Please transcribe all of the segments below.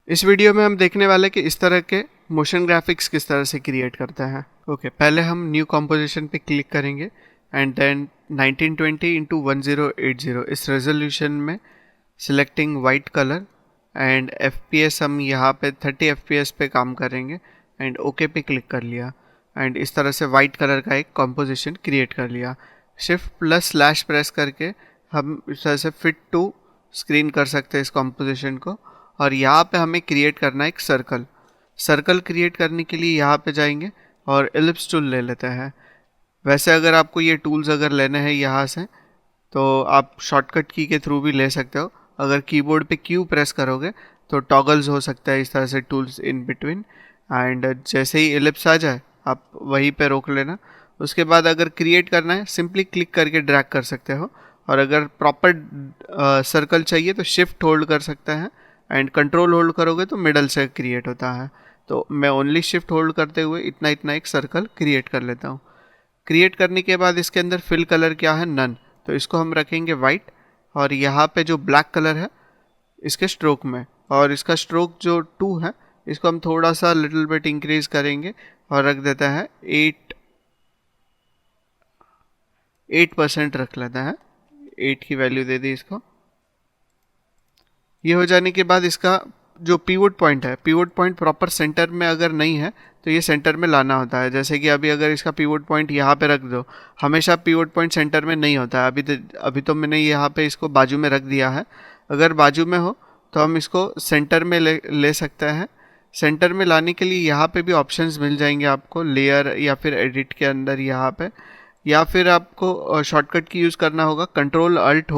इस वीडियो में हम देखने वाले कि इस तरह के मोशन ग्राफिक्स किस तरह से क्रिएट करते हैं। ओके, पहले हम न्यू कॉम्पोजिशन पे क्लिक करेंगे एंड देन 1920 इंटू 1080 इस रेजोल्यूशन में selecting white colour and FPS हम यहाँ पे 30 FPS पे काम करेंगे एंड ओके पे क्लिक कर लिया एंड इस तरह से वाइट कलर का एक कॉम्पोजिशन क्रिएट कर लिया। शिफ्ट प्लस स्लैश प्रेस करके हम इस तरह से फिट टू स्क्रीन कर सकते हैं इस कॉम्पोजिशन को। और यहाँ पे हमें क्रिएट करना है एक सर्कल क्रिएट करने के लिए यहाँ पे जाएंगे और एलिप्स टूल ले लेते हैं। वैसे अगर आपको ये टूल्स अगर लेने हैं यहाँ से तो आप शॉर्टकट की के थ्रू भी ले सकते हो। अगर कीबोर्ड पे क्यू प्रेस करोगे तो टॉगल्स हो सकता है इस तरह से टूल्स इन बिटवीन एंड जैसे ही एलिप्स आ जाए आप वहीं पे रोक लेना। उसके बाद अगर क्रिएट करना है सिंपली क्लिक करके ड्रैग कर सकते हो और अगर प्रॉपर सर्कल चाहिए तो शिफ्ट होल्ड कर सकते हैं एंड कंट्रोल होल्ड करोगे तो मिडल से क्रिएट होता है। तो मैं ओनली शिफ्ट होल्ड करते हुए इतना इतना एक सर्कल क्रिएट कर लेता हूँ। क्रिएट करने के बाद इसके अंदर फिल कलर क्या है, नन, तो इसको हम रखेंगे वाइट और यहाँ पे जो ब्लैक कलर है इसके स्ट्रोक में और इसका स्ट्रोक जो 2 है इसको हम थोड़ा सा लिटिल बिट इंक्रीज करेंगे और रख देता है 8% रख लेता है, 8 की वैल्यू दे दी इसको। ये हो जाने के बाद इसका जो पीवोट पॉइंट है, पीवोट पॉइंट प्रॉपर सेंटर में अगर नहीं है तो ये सेंटर में लाना होता है। जैसे कि अभी अगर इसका पीवोट पॉइंट यहाँ पे रख दो, हमेशा पीवोट पॉइंट सेंटर में नहीं होता है। अभी तो मैंने यहाँ पे इसको बाजू में रख दिया है। अगर बाजू में हो तो हम इसको सेंटर में ले सकते हैं। सेंटर में लाने के लिए यहाँ पे भी ऑप्शंस मिल जाएंगे आपको, लेयर या फिर एडिट के अंदर यहाँ पे, या फिर आपको शॉर्टकट की यूज़ करना होगा कंट्रोल अल्ट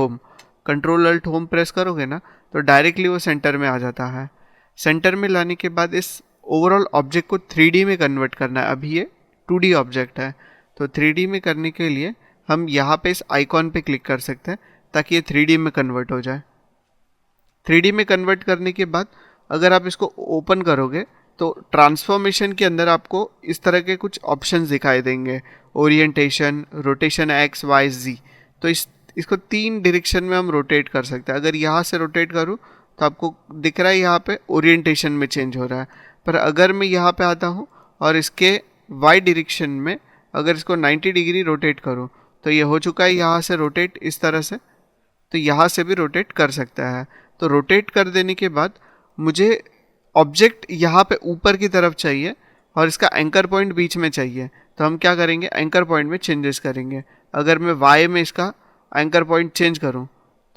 होम प्रेस करोगे ना तो डायरेक्टली वो सेंटर में आ जाता है। सेंटर में लाने के बाद इस ओवरऑल ऑब्जेक्ट को 3D में कन्वर्ट करना है। अभी ये 2D ऑब्जेक्ट है तो 3D में करने के लिए हम यहाँ पे इस आइकॉन पे क्लिक कर सकते हैं ताकि ये 3D में कन्वर्ट हो जाए। 3D में कन्वर्ट करने के बाद अगर आप इसको ओपन करोगे तो ट्रांसफॉर्मेशन के अंदर आपको इस तरह के कुछ ऑप्शंस दिखाई देंगे, ओरिएंटेशन, रोटेशन एक्स वाई जी। तो इसको 3 डायरेक्शन में हम रोटेट कर सकते हैं। अगर यहाँ से रोटेट करूँ तो आपको दिख रहा है यहाँ पे ओरिएंटेशन में चेंज हो रहा है, पर अगर मैं यहाँ पे आता हूँ और इसके वाई डायरेक्शन में अगर इसको 90 डिग्री रोटेट करूँ तो ये हो चुका है यहाँ से रोटेट इस तरह से। तो यहाँ से भी रोटेट कर सकता है। तो रोटेट कर देने के बाद मुझे ऑब्जेक्ट यहाँ पे ऊपर की तरफ चाहिए और इसका एंकर पॉइंट बीच में चाहिए। तो हम क्या करेंगे, एंकर पॉइंट में चेंजेस करेंगे। अगर मैं वाई में इसका एंकर पॉइंट चेंज करूं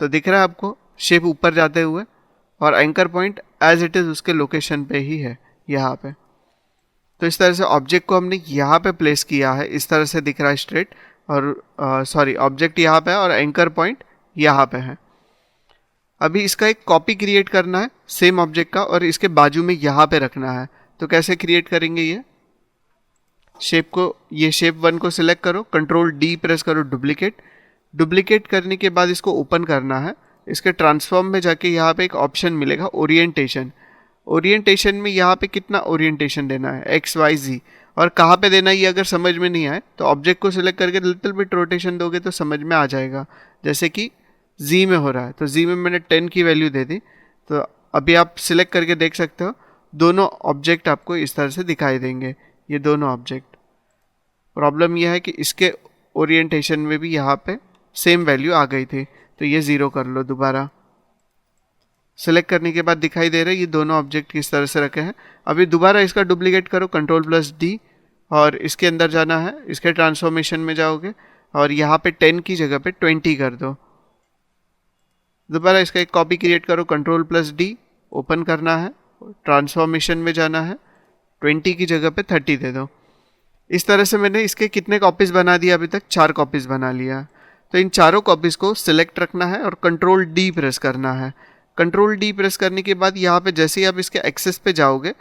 तो दिख रहा है आपको शेप ऊपर जाते हुए और anchor point as it is उसके लोकेशन पे ही है यहाँ पे। तो इस तरह से ऑब्जेक्ट को हमने यहाँ पे प्लेस किया है, इस तरह से दिख रहा है स्ट्रेट, और सॉरी ऑब्जेक्ट यहाँ पे है और एंकर पॉइंट यहाँ पे है। अभी इसका एक कॉपी क्रिएट करना है सेम ऑब्जेक्ट का और इसके बाजू में यहाँ पे रखना है। तो कैसे क्रिएट करेंगे, ये शेप 1 को सिलेक्ट करो, कंट्रोल D प्रेस करो, डुप्लीकेट करने के बाद इसको ओपन करना है। इसके ट्रांसफॉर्म में जाके यहाँ पे एक ऑप्शन मिलेगा ओरिएंटेशन में यहाँ पे कितना ओरिएंटेशन देना है, एक्स वाई जी, और कहाँ पे देना है ये अगर समझ में नहीं आए तो ऑब्जेक्ट को सिलेक्ट करके लिटिल बिट रोटेशन दोगे तो समझ में आ जाएगा। जैसे कि जी में हो रहा है तो जी में मैंने 10 की वैल्यू दे दी। तो अभी आप सिलेक्ट करके देख सकते हो दोनों ऑब्जेक्ट आपको इस तरह से दिखाई देंगे, ये दोनों ऑब्जेक्ट। प्रॉब्लम यह है कि इसके ओरिएंटेशन में भी यहाँ पे सेम वैल्यू आ गई थी, तो ये 0 कर लो। दोबारा सेलेक्ट करने के बाद दिखाई दे रहा है ये दोनों ऑब्जेक्ट किस तरह से रखे हैं। अभी दोबारा इसका डुप्लीकेट करो, कंट्रोल+D, और इसके अंदर जाना है, इसके ट्रांसफॉर्मेशन में जाओगे और यहाँ पे 10 की जगह पे 20 कर दो। दोबारा इसका एक कॉपी क्रिएट करो, कंट्रोल+D, ओपन करना है, ट्रांसफॉर्मेशन में जाना है, 20 की जगह पे 30 दे दो। इस तरह से मैंने इसके कितने कॉपीज़ बना दिया, अभी तक 4 कॉपीज़ बना लिया। तो इन चारों कॉपीज़ को सिलेक्ट रखना है और कंट्रोल D प्रेस करना है। कंट्रोल D प्रेस करने के बाद यहाँ पे जैसे ही आप इसके एक्सेस पे जाओगे,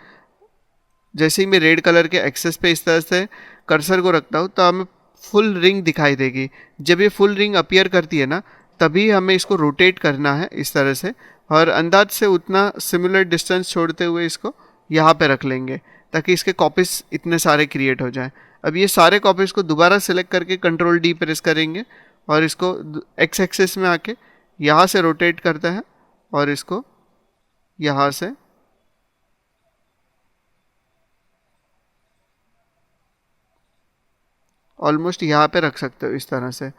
जैसे ही मैं रेड कलर के एक्सेस पे इस तरह से कर्सर को रखता हूँ तो हमें फुल रिंग दिखाई देगी। जब ये फुल रिंग अपीयर करती है ना तभी हमें इसको रोटेट करना है इस तरह से, और अंदाज से उतना सिमिलर डिस्टेंस छोड़ते हुए इसको यहाँ पे रख लेंगे ताकि इसके कॉपीज़ इतने सारे क्रिएट हो जाएं। अब ये सारे कॉपीज़ को दोबारा सेलेक्ट करके कंट्रोल D प्रेस करेंगे और इसको एक्स एक्सेस में आके यहाँ से रोटेट करते हैं और इसको यहाँ से ऑलमोस्ट यहाँ पे रख सकते हो इस तरह से।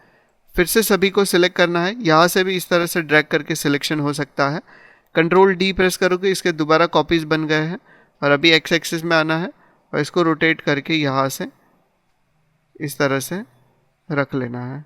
फिर से सभी को सिलेक्ट करना है, यहाँ से भी इस तरह से ड्रैग करके सिलेक्शन हो सकता है। कंट्रोल डी प्रेस करोगे, इसके दोबारा कॉपीज़ बन गए हैं। और अभी एक्स एक्सिस में आना है और इसको रोटेट करके यहाँ से इस तरह से रख लेना है।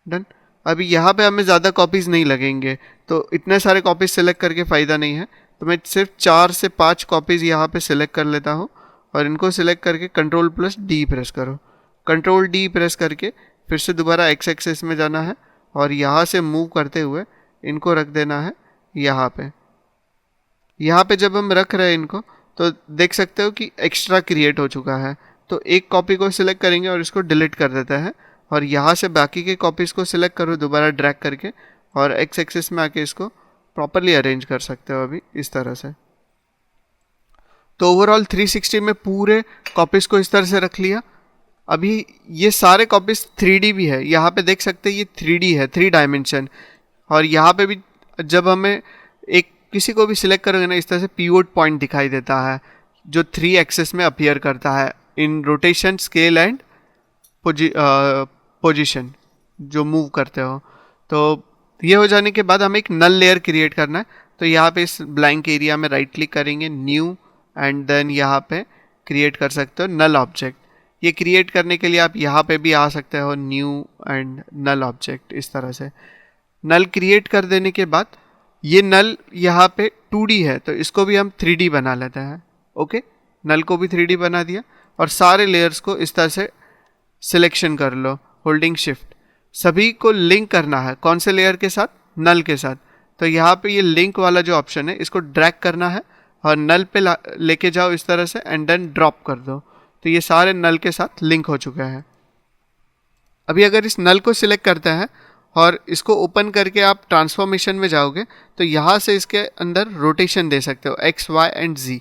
डन। अभी यहाँ पे हमें ज़्यादा कॉपीज़ नहीं लगेंगे, तो इतने सारे कॉपीज़ सेलेक्ट करके फ़ायदा नहीं है, तो मैं सिर्फ 4 से 5 कॉपीज़ यहाँ पे सिलेक्ट कर लेता हूँ। और इनको सिलेक्ट करके कंट्रोल प्लस डी प्रेस करो। कंट्रोल डी प्रेस करके फिर से दोबारा एक्स एक्सिस में जाना है और यहाँ से मूव करते हुए इनको रख देना है यहाँ पे। यहाँ पे जब हम रख रहे हैं इनको, तो देख सकते हो कि एक्स्ट्रा क्रिएट हो चुका है। तो एक कॉपी को सिलेक्ट करेंगे और इसको डिलीट कर देते हैं और यहाँ से बाकी के कॉपीज़ को सिलेक्ट करो दोबारा ड्रैग करके और एक्स एक्सिस में आके इसको प्रॉपरली अरेंज कर सकते हो अभी इस तरह से। तो ओवरऑल 360 में पूरे कॉपीज़ को इस तरह से रख लिया। अभी ये सारे कॉपीज़ 3D भी है, यहाँ पे देख सकते हैं ये 3D है, 3 डायमेंशन। और यहाँ पे भी जब हमें एक किसी को भी सिलेक्ट करोगे ना, इस तरह से पिवोट पॉइंट दिखाई देता है जो 3 एक्सेस में अपीयर करता है इन रोटेशन, स्केल एंड पोजीशन जो मूव करते हो। तो ये हो जाने के बाद हमें एक नल लेयर क्रिएट करना है। तो यहाँ पे इस ब्लैंक एरिया में राइट क्लिक करेंगे, न्यू, एंड देन यहाँ पे क्रिएट कर सकते हो नल ऑब्जेक्ट। ये क्रिएट करने के लिए आप यहाँ पे भी आ सकते हो, न्यू एंड नल ऑब्जेक्ट इस तरह से। नल क्रिएट कर देने के बाद ये नल यहाँ पे 2D है, तो इसको भी हम 3D बना लेते हैं। ओके, नल को भी 3D बना दिया और सारे लेयर्स को इस तरह से सिलेक्शन कर लो, होल्डिंग शिफ्ट। सभी को लिंक करना है, कौन से लेयर के साथ? नल के साथ। तो यहाँ पे ये लिंक वाला जो ऑप्शन है इसको ड्रैग करना है और नल पे लेके जाओ इस तरह से एंड देन ड्रॉप कर दो। तो ये सारे नल के साथ लिंक हो चुके हैं। अभी अगर इस नल को सिलेक्ट करते हैं और इसको ओपन करके आप ट्रांसफॉर्मेशन में जाओगे, तो यहाँ से इसके अंदर रोटेशन दे सकते हो एक्स, वाई एंड जी।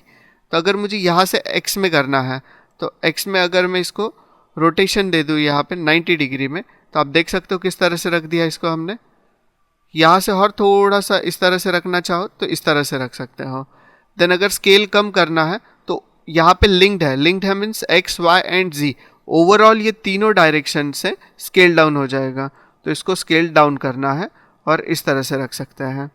तो अगर मुझे यहाँ से एक्स में करना है, तो एक्स में अगर मैं इसको रोटेशन दे दूँ यहाँ पे 90 डिग्री में, तो आप देख सकते हो किस तरह से रख दिया इसको हमने। यहाँ से और थोड़ा सा इस तरह से रखना चाहो तो इस तरह से रख सकते हो। देन अगर स्केल कम करना है तो यहाँ पे लिंक्ड है means X, Y and Z. Overall ये तीनों डायरेक्शन से स्केल डाउन हो जाएगा, तो इसको स्केल डाउन करना है और इस तरह से रख सकते हैं।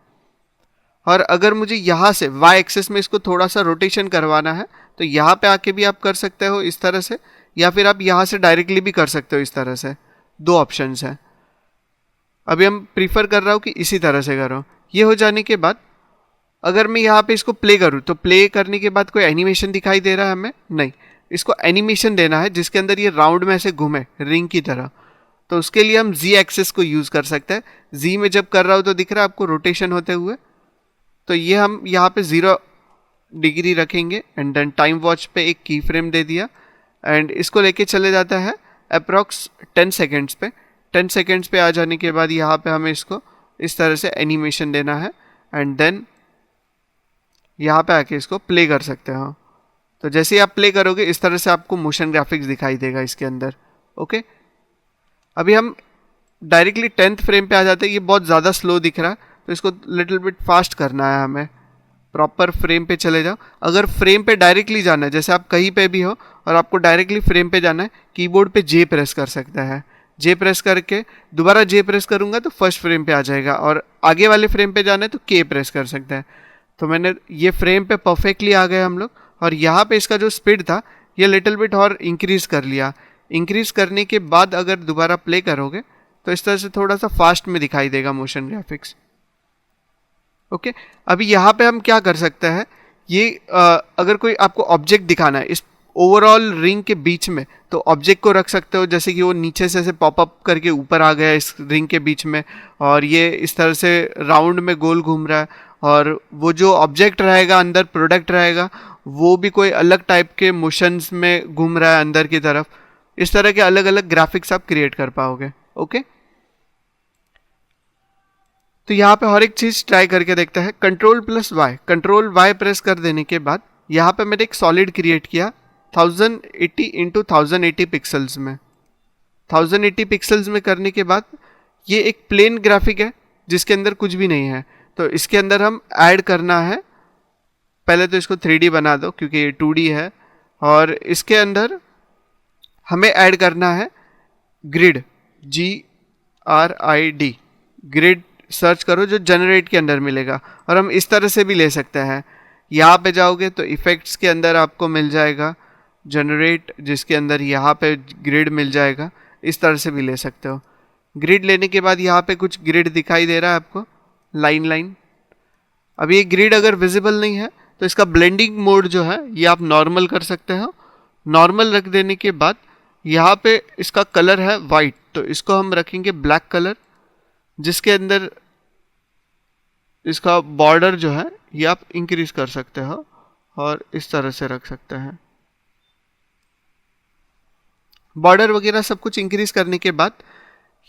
और अगर मुझे यहाँ से वाई एक्सिस में इसको थोड़ा सा रोटेशन करवाना है, तो यहाँ पे आके भी आप कर सकते हो इस तरह से, या फिर आप यहाँ से डायरेक्टली भी कर सकते हो इस तरह से। 2 ऑप्शंस हैं। अभी हम प्रीफर कर रहा हूँ कि इसी तरह से करो। ये हो जाने के बाद अगर मैं यहाँ पे इसको प्ले करूँ, तो प्ले करने के बाद कोई एनिमेशन दिखाई दे रहा है हमें? नहीं। इसको एनिमेशन देना है जिसके अंदर ये राउंड में ऐसे घूमे रिंग की तरह। तो उसके लिए हम जी एक्सिस को यूज़ कर सकते हैं। जी में जब कर रहा हो तो दिख रहा है आपको रोटेशन होते हुए। तो ये हम यहाँ पे 0 डिग्री रखेंगे एंड देन टाइम वॉच पे एक की फ्रेम दे दिया एंड इसको लेके चले जाता है अप्रॉक्स 10 सेकेंड्स पे। 10 सेकेंड्स पे आ जाने के बाद यहाँ पे हमें इसको इस तरह से एनिमेशन देना है एंड देन यहाँ पे आके इसको प्ले कर सकते हो। तो जैसे ही आप प्ले करोगे इस तरह से आपको मोशन ग्राफिक्स दिखाई देगा इसके अंदर। ओके, अभी हम डायरेक्टली 10th फ्रेम पे आ जाते हैं। ये बहुत ज़्यादा स्लो दिख रहा है, तो इसको लिटिल बिट फास्ट करना है हमें। प्रॉपर फ्रेम पे चले जाओ। अगर फ्रेम पे डायरेक्टली जाना है, जैसे आप कहीं पे भी हो और आपको डायरेक्टली फ्रेम पे जाना है, कीबोर्ड पे जे प्रेस कर सकते हैं। जे प्रेस करके दोबारा जे प्रेस करूँगा तो फर्स्ट फ्रेम पे आ जाएगा, और आगे वाले फ्रेम पे जाना है तो के प्रेस कर सकते हैं। तो मैंने ये फ्रेम पे परफेक्टली आ गए हम लोग, और यहाँ पे इसका जो स्पीड था ये लिटिल बिट और इंक्रीज़ कर लिया। इंक्रीज़ करने के बाद अगर दोबारा प्ले करोगे तो इस तरह से थोड़ा सा फास्ट में दिखाई देगा मोशन ग्राफिक्स। ओके, अभी यहाँ पे हम क्या कर सकते हैं, ये अगर कोई आपको ऑब्जेक्ट दिखाना है इस ओवरऑल रिंग के बीच में, तो ऑब्जेक्ट को रख सकते हो, जैसे कि वो नीचे से ऐसे पॉपअप करके ऊपर आ गया इस रिंग के बीच में, और ये इस तरह से राउंड में गोल घूम रहा है, और वो जो ऑब्जेक्ट रहेगा अंदर प्रोडक्ट रहेगा वो भी कोई अलग टाइप के मोशंस में घूम रहा है अंदर की तरफ। इस तरह के अलग अलग ग्राफिक्स आप क्रिएट कर पाओगे। ओके, तो यहाँ पे हर एक चीज़ ट्राई करके देखते हैं। Control plus Y, control Y press कर देने के बाद यहाँ पे मैंने एक सॉलिड क्रिएट किया 1080 इंटू 1080 पिक्सल्स में। 1080 पिक्सल्स में करने के बाद ये एक प्लेन ग्राफिक है जिसके अंदर कुछ भी नहीं है, तो इसके अंदर हम ऐड करना है। पहले तो इसको 3D बना दो क्योंकि ये 2D है, और इसके अंदर हमें ऐड करना है ग्रिड, GRID, ग्रिड सर्च करो जो जनरेट के अंदर मिलेगा। और हम इस तरह से भी ले सकते हैं, यहाँ पे जाओगे तो इफ़ेक्ट्स के अंदर आपको मिल जाएगा जनरेट, जिसके अंदर यहाँ पे ग्रिड मिल जाएगा। इस तरह से भी ले सकते हो। ग्रिड लेने के बाद यहाँ पे कुछ ग्रिड दिखाई दे रहा है आपको, लाइन लाइन। अब ये ग्रिड अगर विजिबल नहीं है तो इसका ब्लेंडिंग मोड जो है ये आप नॉर्मल कर सकते हो। नॉर्मल रख देने के बाद यहाँ पे इसका कलर है वाइट, तो इसको हम रखेंगे ब्लैक कलर, जिसके अंदर इसका बॉर्डर जो है ये आप इंक्रीज कर सकते हो और इस तरह से रख सकते हैं। बॉर्डर वगैरह सब कुछ इंक्रीज करने के बाद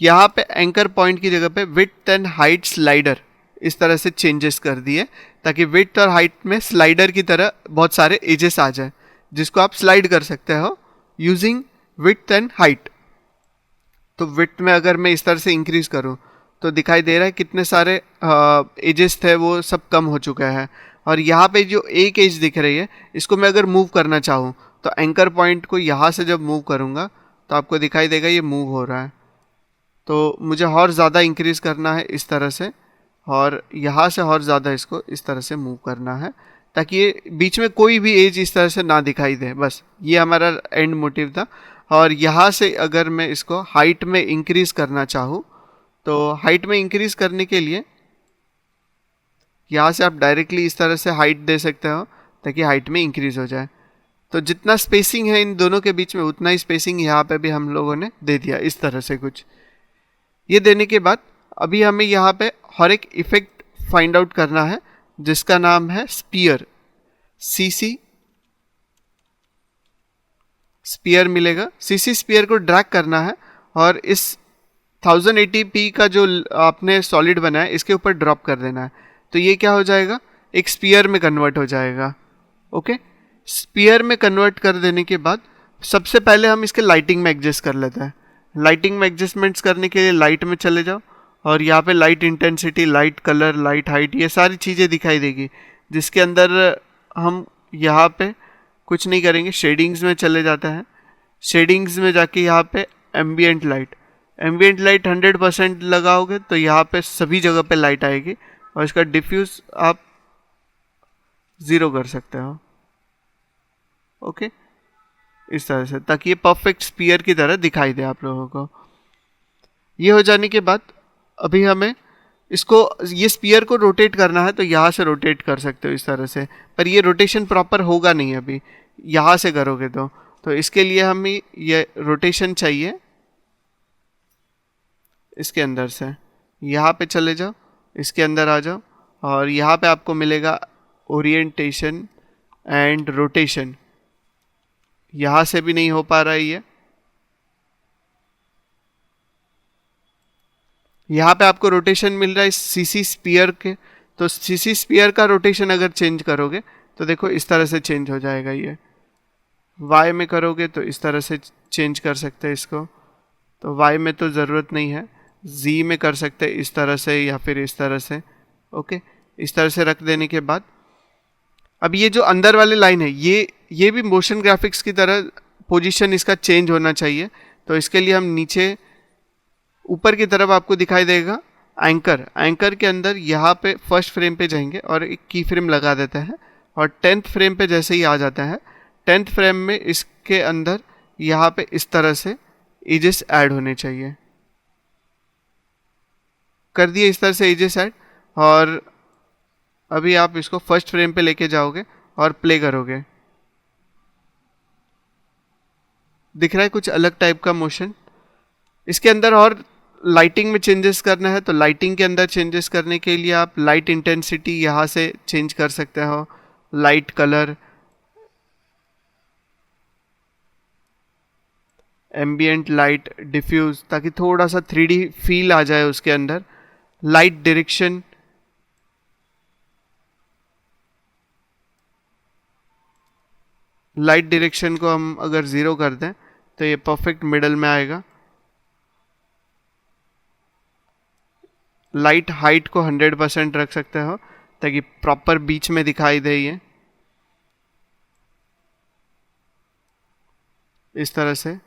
यहाँ पे एंकर पॉइंट की जगह पे विड्थ एंड हाइट स्लाइडर इस तरह से चेंजेस कर दिए, ताकि विड्थ और हाइट में स्लाइडर की तरह बहुत सारे एजेस आ जाए, जिसको आप स्लाइड कर सकते हो यूजिंग विड्थ एंड हाइट। तो विड्थ में अगर मैं इस तरह से इंक्रीज करूँ तो दिखाई दे रहा है कितने सारे एजेस थे वो सब कम हो चुका है। और यहाँ पे जो एक एज दिख रही है इसको मैं अगर मूव करना चाहूँ तो एंकर पॉइंट को यहाँ से जब मूव करूँगा तो आपको दिखाई देगा ये मूव हो रहा है। तो मुझे और ज़्यादा इंक्रीज करना है इस तरह से, और यहाँ से और ज़्यादा इसको इस तरह से मूव करना है, ताकि ये बीच में कोई भी एज इस तरह से ना दिखाई दे। बस ये हमारा एंड मोटिव था। और यहाँ से अगर मैं इसको हाइट में इंक्रीज करना चाहूँ तो हाइट में इंक्रीज करने के लिए यहाँ से आप डायरेक्टली इस तरह से हाइट दे सकते हो ताकि हाइट में इंक्रीज हो जाए। तो जितना स्पेसिंग है इन दोनों के बीच में उतना ही स्पेसिंग यहाँ पे भी हम लोगों ने दे दिया इस तरह से कुछ। ये देने के बाद अभी हमें यहाँ पे हर एक इफेक्ट फाइंड आउट करना है जिसका नाम है स्पीयर, CC स्पीयर मिलेगा। CC स्पीयर को ड्रैग करना है और इस 1080p का जो आपने सॉलिड बनाया इसके ऊपर ड्रॉप कर देना है। तो ये क्या हो जाएगा, एक स्पीयर में कन्वर्ट हो जाएगा। ओके, स्पीयर में कन्वर्ट कर देने के बाद सबसे पहले हम इसके लाइटिंग में एडजस्ट कर लेते हैं। लाइटिंग में एडजस्टमेंट्स करने के लिए लाइट में चले जाओ और यहाँ पे light intensity, light colour, light height, ये सारी चीज़ें दिखाई देगी, जिसके अंदर हम यहाँ पे कुछ नहीं करेंगे। शेडिंग्स में चले जाते हैं। शेडिंग्स में जाके यहाँ पे एम्बियंट लाइट 100% लगाओगे तो यहाँ पे सभी जगह पे लाइट आएगी और इसका डिफ्यूज आप 0 कर सकते हो। ओके, इस तरह से, ताकि ये परफेक्ट स्पीयर की तरह दिखाई दे आप लोगों को। ये हो जाने के बाद अभी हमें इसको, ये स्पीयर को रोटेट करना है तो यहाँ से रोटेट कर सकते हो इस तरह से, पर ये रोटेशन प्रॉपर होगा नहीं अभी यहाँ से करोगे तो इसके लिए हमें ये रोटेशन चाहिए। इसके अंदर से यहाँ पे चले जाओ, इसके अंदर आ जाओ और यहाँ पे आपको मिलेगा ओरिएंटेशन एंड रोटेशन। यहाँ से भी नहीं हो पा रहा है ये। यहाँ पे आपको रोटेशन मिल रहा है CC स्पीयर के, तो CC स्पीयर का रोटेशन अगर चेंज करोगे तो देखो इस तरह से चेंज हो जाएगा। ये Y में करोगे तो इस तरह से चेंज कर सकते हैं इसको, तो Y में तो ज़रूरत नहीं है, Z में कर सकते हैं इस तरह से या फिर इस तरह से। ओके, इस तरह से रख देने के बाद अब ये जो अंदर वाले लाइन है ये भी मोशन ग्राफिक्स की तरह पोजीशन इसका चेंज होना चाहिए। तो इसके लिए हम नीचे ऊपर की तरफ आपको दिखाई देगा एंकर के अंदर यहाँ पे फर्स्ट फ्रेम पे जाएंगे और एक की फ्रेम लगा देते हैं और 10th फ्रेम पे जैसे ही आ जाता है 10th फ्रेम में इसके अंदर यहाँ पे इस तरह से एजेस ऐड होने चाहिए। कर दिए इस तरह से एजेस ऐड, और अभी आप इसको फर्स्ट फ्रेम पे लेके जाओगे और प्ले करोगे। दिख रहा है कुछ अलग टाइप का मोशन। इसके अंदर और लाइटिंग में चेंजेस करना है तो लाइटिंग के अंदर चेंजेस करने के लिए आप लाइट इंटेंसिटी यहाँ से चेंज कर सकते हो, light colour, ambient light, diffuse, ताकि थोड़ा सा 3D फील आ जाए उसके अंदर। लाइट डायरेक्शन, लाइट डायरेक्शन को हम अगर 0 कर दें तो ये परफेक्ट मिडल में आएगा। लाइट हाइट को 100% रख सकते हो ताकि प्रॉपर बीच में दिखाई दे ये। इस तरह से।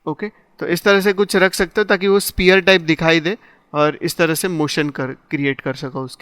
ओके, तो इस तरह से कुछ रख सकते हो ताकि वो स्पीयर टाइप दिखाई दे और इस तरह से मोशन कर क्रिएट कर सको उसके